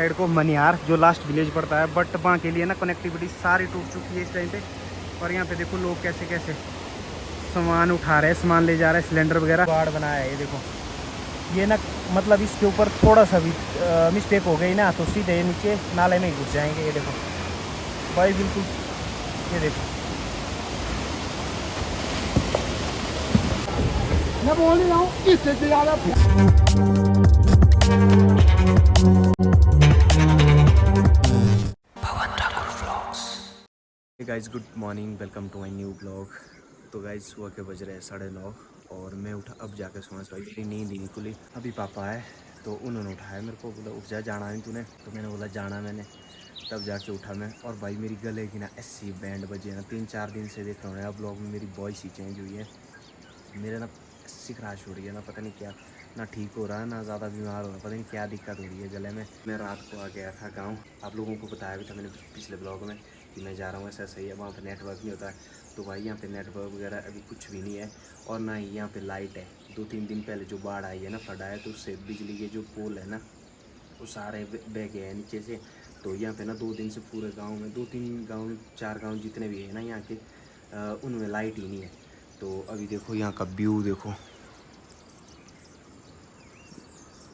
Side को मनियार जो last village पड़ता है, बट वहाँ के लिए ना कनेक्टिविटी सारी टूट चुकी है इस टाइम पे। और यहाँ पे देखो लोग कैसे कैसे सामान उठा रहे हैं, सामान ले जा रहे हैं, सिलेंडर वगैरह बाढ़ बनाया है। ये देखो ये ना मतलब इसके ऊपर थोड़ा सा भी मिस्टेक हो गई ना तो सीधे नीचे नाले में ही घुस जाएंगे। ये देखो भाई बिल्कुल, ये देखो मैं बोल रहा हूँ इससे ज़्यादा guys good morning, welcome to my new blog. तो गाइज सुबह के बज रहे हैं 9:30 और मैं उठा अब जाकर सोना चाहिए। मेरी नींद नहीं खुली। अभी पापा आए तो उन्होंने उठाया मेरे को, बोला उठ जा, जाना नहीं तूने। तो मैंने बोला जाना मैंने, तब जाके उठा मैं। और भाई मेरी गले की ना ऐसी बैंड बजे ना, 3-4 दिन से देख रहा हूँ ब्लॉग में मेरी वॉइस ही चेंज हुई है। मेरे ना ऐसी खराश हो रही है ना, पता नहीं क्या, ना ठीक हो रहा है ना ज़्यादा बीमार हो रहा है, पता नहीं क्या दिक्कत हो रही है गले में। मैं रात को आ गया था गांव, आप लोगों को बताया भी था मैंने पिछले ब्लॉग में कि मैं जा रहा हूँ, ऐसा सही है। वहाँ पे नेटवर्क नहीं होता है, तो भाई यहाँ पे नेटवर्क वगैरह अभी कुछ भी नहीं है। और ना ही यहाँ पे लाइट है। 2-3 दिन पहले जो बाढ़ आई है ना, फ्लड आया, तो उससे बिजली के जो पोल है ना वो सारे बह गए हैं नीचे से। तो यहाँ पे ना 2 दिन से पूरे गाँव में 2-3 गाँव 4 गाँव जितने भी है ना यहाँ के, उनमें लाइट ही नहीं है। तो अभी देखो यहाँ का व्यू देखो,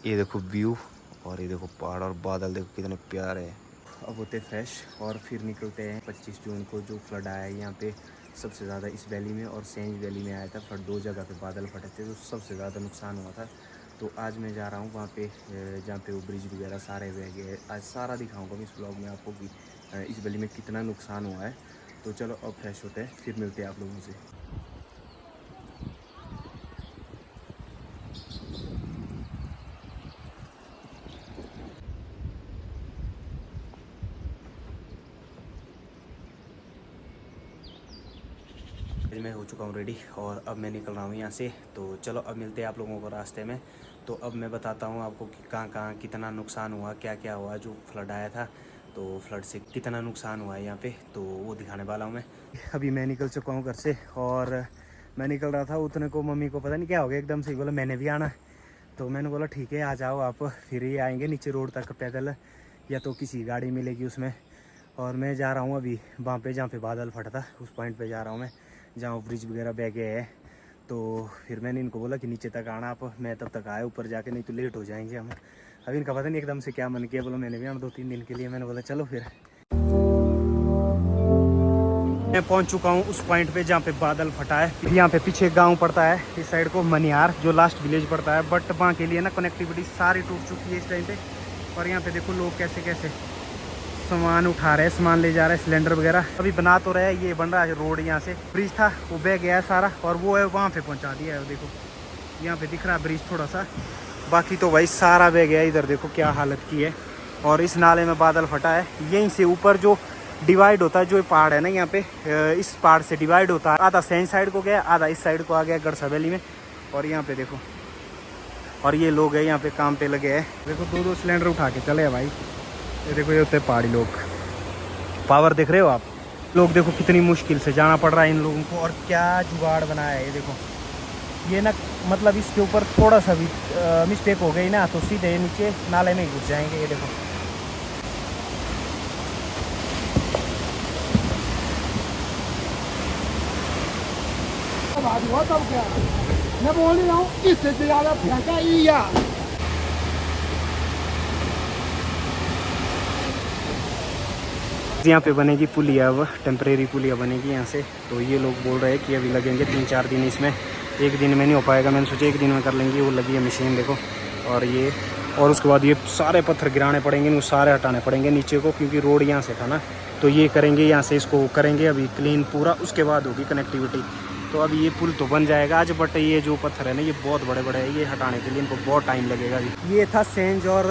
ये देखो व्यू, और ये देखो पहाड़ और बादल देखो कितने प्यारे हैं। अब होते फ्रेश और फिर निकलते हैं। 25 जून को जो फ्लड आया है यहाँ पे सबसे ज़्यादा इस वैली में और सेंज वैली में आया था फ्लड। 2 जगह पे बादल फटे थे, तो सबसे ज़्यादा नुकसान हुआ था। तो आज मैं जा रहा हूँ वहाँ पे जहाँ पे वो ब्रिज वगैरह सारे बह गए। आज सारा दिखाऊँगा मैं इस ब्लॉग में आपको कि इस वैली में कितना नुकसान हुआ है। तो चलो अब फ्रेश होते हैं, फिर मिलते हैं आप लोगों से। मैं हो चुका हूँ रेडी और अब मैं निकल रहा हूँ यहाँ से। तो चलो अब मिलते हैं आप लोगों को रास्ते में। तो अब मैं बताता हूँ आपको कि कहाँ कहाँ कितना नुकसान हुआ, क्या क्या हुआ जो फ्लड आया था। तो फ्लड से कितना नुकसान हुआ है यहाँ पे, तो वो दिखाने वाला हूँ मैं। अभी मैं निकल चुका हूँ घर से और मैं निकल रहा था, उतने को मम्मी को पता नहीं क्या हो गया, एकदम से बोला मैंने भी आना। तो मैंने बोला ठीक है आ जाओ आप, फिर ही आएँगे नीचे रोड तक पैदल, या तो किसी गाड़ी मिलेगी उसमें। और मैं जा रहा हूँ अभी वहाँ पे जहाँ पे बादल फटा था, उस पॉइंट पे जा रहा हूँ मैं, जहाँ ब्रिज वगैरह बह गए है। तो फिर मैंने इनको बोला कि नीचे तक आना आप, मैं तब तक आया ऊपर जाके, नहीं तो लेट हो जाएंगे हम। अभी इनका पता नहीं एकदम से क्या मन किया, बोला मैंने भी आना 2-3 दिन के लिए। मैंने बोला चलो फिर। मैं पहुंच चुका हूं उस पॉइंट पे जहां पे बादल फटा है। यहाँ पे पीछे गांव पड़ता है, इस साइड को मनियार जो लास्ट विलेज पड़ता है, बट वहाँ के लिए ना कनेक्टिविटी सारी टूट चुकी है इस टाइम पे। और यहाँ पे देखो लोग कैसे कैसे सामान उठा रहे हैं, सामान ले जा रहे हैं, सिलेंडर वगैरह। अभी बना तो रहे, ये बन रहा है रोड। यहाँ से ब्रिज था वो बह गया है सारा, और वो है वहाँ पे पहुँचा दिया है। देखो यहाँ पे दिख रहा है ब्रिज थोड़ा सा, बाकी तो भाई सारा बह गया। इधर देखो क्या हालत की है। और इस नाले में बादल फटा है, यहीं से ऊपर जो डिवाइड होता है, जो पहाड़ है ना यहाँ पे, इस पहाड़ से डिवाइड होता है। आधा सेंज साइड को गया, आधा इस साइड को आ गया गढ़सा वैली में। और यहाँ पे देखो, और ये लोग हैं यहाँ पे काम पे लगे हैं। देखो 2-2 सिलेंडर उठा के चले हैं भाई। ये देखो ये होते पहाड़ी लोग, पावर देख रहे हो आप लोग, देखो कितनी मुश्किल से जाना पड़ रहा है इन लोगों को। और क्या जुगाड़ बनाया है ये देखो, ये ना मतलब इसके ऊपर थोड़ा सा भी मिस्टेक हो गई ना तो सीधे नीचे नाले में ही घुस जाएंगे। ये देखो हुआ तब क्या। मैं बोल रहा हूँ इससे ज़्यादा फेंका या यहाँ पे बनेगी पुलिया, अब टेम्परेरी पुलिया बनेगी यहाँ से। तो ये लोग बोल रहे हैं कि अभी लगेंगे 3-4 दिन इसमें, एक दिन में नहीं हो पाएगा। मैंने सोचा एक दिन में कर लेंगे। वो लगी है मशीन देखो, और ये, और उसके बाद ये सारे पत्थर गिराने पड़ेंगे, वो सारे हटाने पड़ेंगे नीचे को, क्योंकि रोड यहाँ से था ना। तो ये करेंगे यहाँ से, इसको करेंगे अभी क्लीन पूरा, उसके बाद होगी कनेक्टिविटी। तो अभी ये पुल तो बन जाएगा आज, बट ये जो पत्थर है ना ये बहुत बड़े बड़े हैं, ये हटाने के लिए इनको बहुत टाइम लगेगा अभी। ये था सेंज और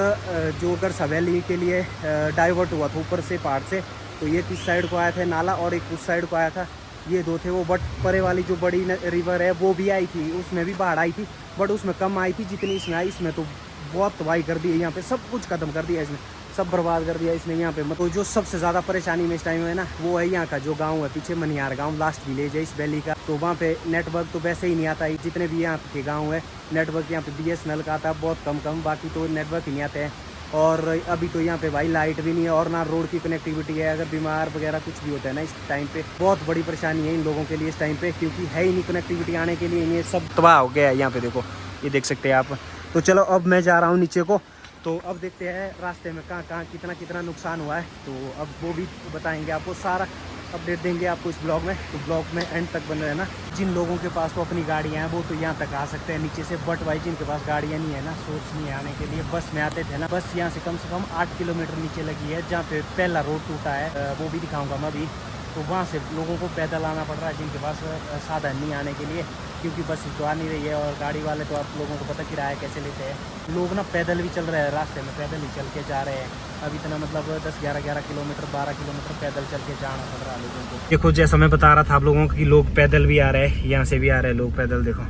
जो गढ़सा वैली के लिए डाइवर्ट हुआ था ऊपर से पहाड़ से। तो ये किस साइड को आया था नाला, और एक उस साइड को आया था, ये 2 थे वो। बट परे वाली जो बड़ी रिवर है वो भी आई थी, उसमें भी बाढ़ आई थी, बट उसमें कम आई थी जितनी इसमें आई। इसमें तो बहुत तबाही कर दी है, यहाँ पे सब कुछ खत्म कर दिया इसने, सब बर्बाद कर दिया इसने यहाँ पे। तो जो सबसे ज़्यादा परेशानी में इस टाइम है ना, वो है यहाँ का जो गांव है पीछे, मनियार गांव लास्ट विलेज है इस वैली का। तो वहाँ पे नेटवर्क तो वैसे ही नहीं आता है, जितने भी यहाँ के गांव है नेटवर्क यहाँ पे BSNL का आता है बहुत कम, बाकी तो नेटवर्क ही नहीं आते हैं। और अभी तो यहाँ पे भाई लाइट भी नहीं है और ना रोड की कनेक्टिविटी है। अगर बीमार वगैरह कुछ भी होता है ना इस टाइम पे, बहुत बड़ी परेशानी है इन लोगों के लिए इस टाइम पे, क्योंकि है ही नहीं कनेक्टिविटी आने के लिए। ये सब तबाह हो गया है यहाँ पे, देखो ये देख सकते हैं आप। तो चलो अब मैं जा रहा हूँ नीचे को, तो अब देखते हैं रास्ते में कहाँ कहाँ कितना कितना नुकसान हुआ है, तो अब वो भी बताएंगे आपको, सारा अपडेट देंगे आपको इस ब्लॉग में। तो ब्लॉग में एंड तक बन रहना। जिन लोगों के पास तो अपनी गाड़ियाँ हैं वो तो यहाँ तक आ सकते हैं नीचे से, बट भाई जिनके पास गाड़ियाँ नहीं है ना, सोच नहीं है आने के लिए, बस में आते थे ना, बस यहाँ से कम 8 किलोमीटर नीचे लगी है जहाँ पे पहला रोड टूटा है, वो भी दिखाऊंगा मैं अभी। तो वहाँ से लोगों को पैदल आना पड़ रहा है जिनके पास साधन नहीं आने के लिए, क्योंकि बस तो आ नहीं रही है। और गाड़ी वाले तो आप लोगों को पता किराया कैसे लेते हैं। लोग ना पैदल भी चल रहे हैं रास्ते में, पैदल ही चल के जा रहे हैं। अब इतना मतलब 10-11 किलोमीटर 12 किलोमीटर पैदल चल के जाना पड़ रहा है लोगों को। देखो जैसा मैं बता रहा था आप लोगों को कि लोग पैदल भी आ रहे हैं, यहाँ से भी आ रहे हैं लोग पैदल। देखो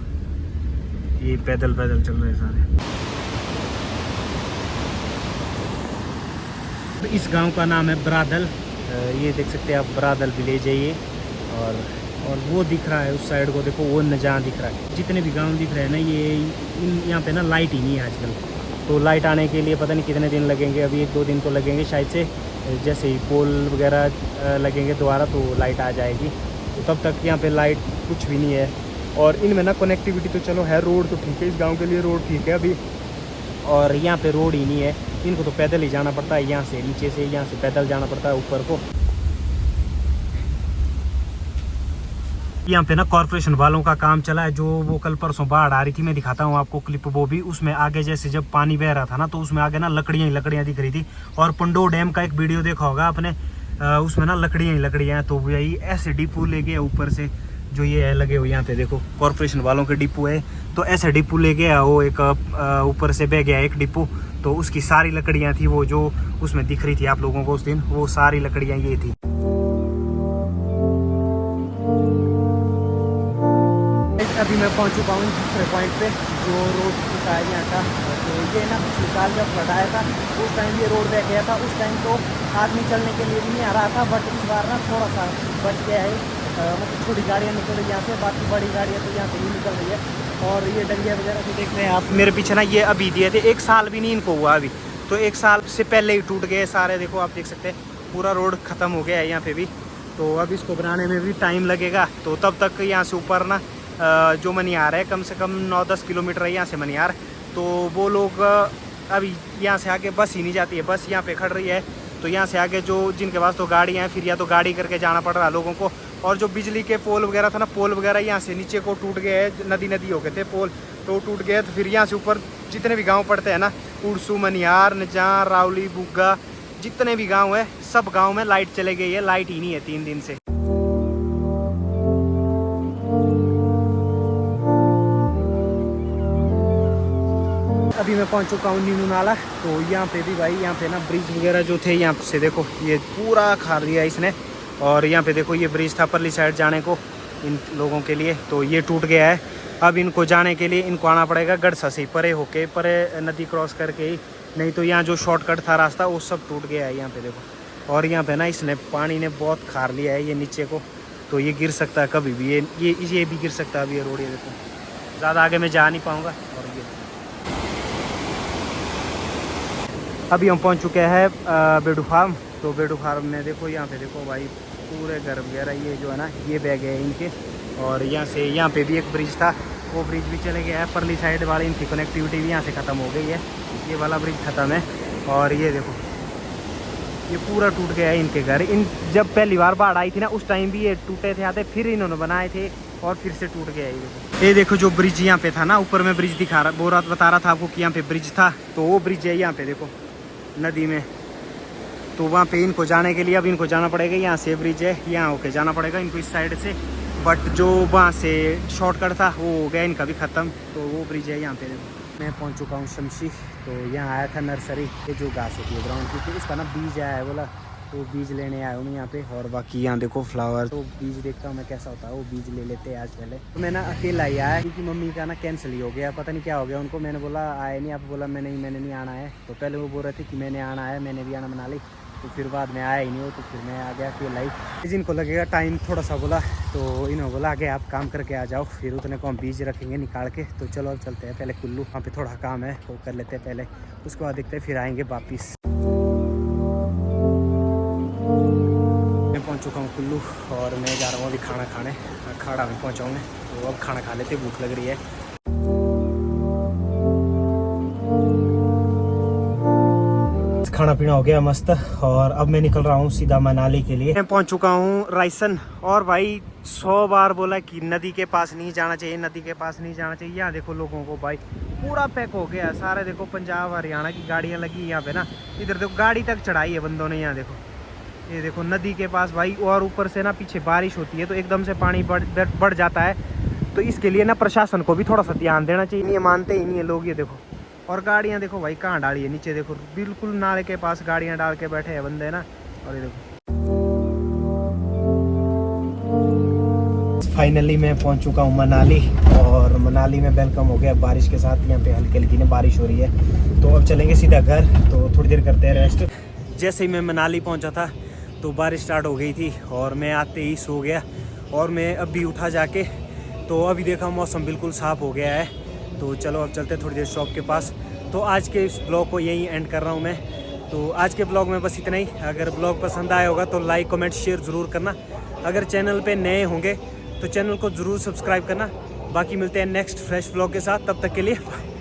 ये पैदल चल रहे हैं सारे। तो इस गांव का नाम है बरादल, ये देख सकते हैं आप, बरादल विलेज है ये। और वो दिख रहा है उस साइड को, देखो वो नजारा दिख रहा है। जितने भी गांव दिख रहे हैं ना ये यहाँ पे ना लाइट ही नहीं है आजकल। तो लाइट आने के लिए पता नहीं कितने दिन लगेंगे, अभी 1-2 दिन तो लगेंगे शायद से। जैसे ही पोल वगैरह लगेंगे दोबारा तो लाइट आ जाएगी। तो तब तक यहाँ पे लाइट कुछ भी नहीं है। और इनमें ना कनेक्टिविटी तो चलो है, रोड तो ठीक है, इस गाँव के लिए रोड ठीक है अभी। और यहाँ पे रोड ही नहीं है, इनको तो पैदल ही जाना पड़ता है, यहाँ से नीचे से यहाँ से पैदल जाना पड़ता है ऊपर को। यहाँ पे ना कॉर्पोरेशन वालों का काम चला है, जो वो कल परसों बाढ़ आ रही थी, मैं दिखाता हूँ आपको क्लिप वो भी। उसमें आगे जैसे जब पानी बह रहा था ना, तो उसमें आगे ना लकड़ियाँ ही लकड़ियाँ दिख रही थी। और पंडो डैम का एक वीडियो देखा होगा आपने, उसमें ना लकड़ियाँ ही लकड़ियाँ हैं। तो यही ऐसे डिपो ले गया ऊपर से, जो ये है लगे हुए यहाँ पे देखो कॉर्पोरेशन वालों के डिपो है। तो ऐसे डिपो ले गया वो एक, ऊपर से बह गया एक डिपो। तो उसकी सारी लकड़ियाँ थी वो जो उसमें दिख रही थी आप लोगों को उस दिन, वो सारी लकड़ियाँ ये थी। अभी मैं पहुंच चुका हूँ दूसरे पॉइंट पे, जो रोड टूटा है यहाँ का। तो ये ना पिछले साल जब फ्लड आया था उस टाइम ये रोड बह गया था। उस टाइम तो आदमी चलने के लिए भी नहीं आ रहा था, बट इस बार ना थोड़ा सा बच गया है। मतलब छोटी गाड़ियाँ निकल रही है यहाँ से, बाकी बड़ी गाड़ियाँ तो यहाँ से ही निकल रही है। और ये डंडिया वगैरह जो देख रहे हैं आप मेरे पीछे ना, ये अभी दिए थे, 1 साल भी नहीं इनको हुआ अभी। तो 1 साल से पहले ही टूट गए सारे। देखो आप देख सकते हैं पूरा रोड ख़त्म हो गया है यहाँ पे भी। तो अब इसको बनाने में भी टाइम लगेगा। तो तब तक यहाँ से ऊपर ना जो मनियार है, कम से कम 9-10 किलोमीटर है यहाँ से मनियार। तो वो लोग अभी यहाँ से आगे बस ही नहीं जाती है, बस यहाँ पे खड़ रही है। तो यहाँ से आगे जो जिनके पास तो गाड़ियाँ हैं, फिर या तो गाड़ी करके जाना पड़ रहा है लोगों को। और जो बिजली के पोल वगैरह था ना, पोल वगैरह यहाँ से नीचे को टूट गए हैं, नदी हो गए थे पोल, तो टूट गए। तो फिर यहाँ से ऊपर जितने भी गाँव पड़ते हैं ना, उड़सू, मनियार, नजार, रावली, बुग्गा, जितने भी गाँव है सब गाँव में लाइट चले गई है। लाइट ही नहीं है 3 दिन से। अभी मैं पहुंच चुका हूँ नीनू नाला। तो यहाँ पे भी भाई, यहाँ पे ना ब्रिज वगैरह जो थे यहाँ से देखो ये पूरा खार दिया इसने। और यहाँ पे देखो ये ब्रिज था परली साइड जाने को इन लोगों के लिए, तो ये टूट गया है। अब इनको जाने के लिए इनको आना पड़ेगा गड़सा से परे होके, परे नदी क्रॉस करके ही, नहीं तो यहाँ जो शॉर्टकट था रास्ता वो सब टूट गया है यहाँ पे देखो। और यहाँ पे ना इसने पानी ने बहुत खार लिया है ये नीचे को, तो ये गिर सकता है कभी भी, ये भी गिर सकता है अभी ये रोड। ये देखो ज़्यादा आगे मैं जा नहीं पाऊँगा। और ये अभी हम पहुंच चुके हैं बेडू फार्म। तो बेडू फार्म में देखो यहाँ पे देखो भाई पूरे घर वगैरह ये जो है ना ये बह गए इनके। और यहाँ पे भी एक ब्रिज था, वो ब्रिज भी चले गया है। परली साइड वाली इनकी कनेक्टिविटी भी यहाँ से ख़त्म हो गई है, ये वाला ब्रिज ख़त्म है। और ये देखो ये पूरा टूट गया है इनके घर। जब पहली बार बाढ़ आई थी ना उस टाइम भी ये टूटे थे आते, फिर इन्होंने बनाए थे और फिर से टूट गया ये देखो जो ब्रिज यहाँ पे था ना, ऊपर में ब्रिज दिखा रहा बता रहा था आपको कि यहाँ पे ब्रिज था। तो वो ब्रिज है यहाँ पे देखो नदी में। तो वहाँ पे इनको जाने के लिए अब इनको जाना पड़ेगा, यहाँ से ब्रिज है, यहाँ होके जाना पड़ेगा इनको इस साइड से। बट जो वहाँ से शॉर्टकट था वो हो गया इनका भी ख़त्म। तो वो ब्रिज है यहाँ पे देखो। मैं पहुँच चुका हूँ शमशी। तो यहाँ आया था नर्सरी, ये जो घास होती है ग्राउंड की, तो उसका ना बीज आया है बोला, तो बीज लेने आया हूँ मैं यहाँ पे। और बाकी यहाँ देखो फ्लावर, तो बीज देखता हूँ मैं कैसा होता है, वो बीज ले लेते हैं आज पहले। तो मैं ना अकेला ही आया क्योंकि मम्मी का ना कैंसिल ही हो गया, पता नहीं क्या हो गया उनको। मैंने बोला आए नहीं, आप बोला मैंने नहीं आना है। तो पहले वो बोल रहे थे कि मैंने आना है, मैंने भी आना बना ली। तो फिर बाद में आया ही नहीं हो, तो फिर मैं आ गया अकेला ही। जिनको लगेगा टाइम थोड़ा सा बोला, तो इन्होंने बोला कि आप काम करके आ जाओ, फिर उतने को हम बीज रखेंगे निकाल के। तो चलो अब चलते हैं पहले कुल्लू, वहाँ पे थोड़ा काम है वो कर लेते हैं पहले, उसके बाद देखते हैं फिर आएंगे वापिस। मैं पहुँच चुका हूँ कुल्लू और मैं जा रहा हूँ अभी खाना खाने, खाड़ा में पहुँचा हूँ मैं। तो अब खाना खा लेते, भूख लग रही है। खाना पीना हो गया मस्त, और अब मैं निकल रहा हूँ सीधा मनाली के लिए। मैं पहुँच चुका हूँ रायसन, और भाई 100 बार बोला कि नदी के पास नहीं जाना चाहिए, नदी के पास नहीं जाना चाहिए। यहाँ देखो लोगों को भाई पूरा पैक हो गया सारे, देखो पंजाब हरियाणा की गाड़ियाँ लगी यहाँ पे ना, इधर देखो गाड़ी तक चढ़ाई है बंदों ने। यहाँ देखो, ये देखो नदी के पास भाई, और ऊपर से ना पीछे बारिश होती है तो एकदम से पानी बढ़ जाता है। तो इसके लिए ना प्रशासन को भी थोड़ा सा ध्यान देना चाहिए, ये मानते ही नहीं है लोग। ये देखो, और गाड़ियाँ देखो भाई कहाँ डाली है, नीचे देखो बिल्कुल नाले के पास गाड़ियाँ डाल के बैठे हैं बंदे ना। और ये देखो फाइनली मैं पहुंच चुका हूं मनाली, और मनाली में वेलकम हो गया बारिश के साथ। यहाँ पे हल्की हल्की ना बारिश हो रही है, तो अब चलेंगे सीधा घर, तो थोड़ी देर करते हैं रेस्ट। जैसे ही मैं मनाली पहुंचा था तो बारिश स्टार्ट हो गई थी, और मैं आते ही सो गया। और मैं अभी उठा जाके, तो अभी देखा मौसम बिल्कुल साफ़ हो गया है। तो चलो अब चलते थोड़ी देर शॉप के पास। तो आज के इस ब्लॉग को यहीं एंड कर रहा हूँ मैं। तो आज के ब्लॉग में बस इतना ही। अगर ब्लॉग पसंद आया होगा तो लाइक कमेंट शेयर ज़रूर करना। अगर चैनल पे नए होंगे तो चैनल को ज़रूर सब्सक्राइब करना। बाकी मिलते हैं नेक्स्ट फ्रेश ब्लॉग के साथ, तब तक के लिए बाय।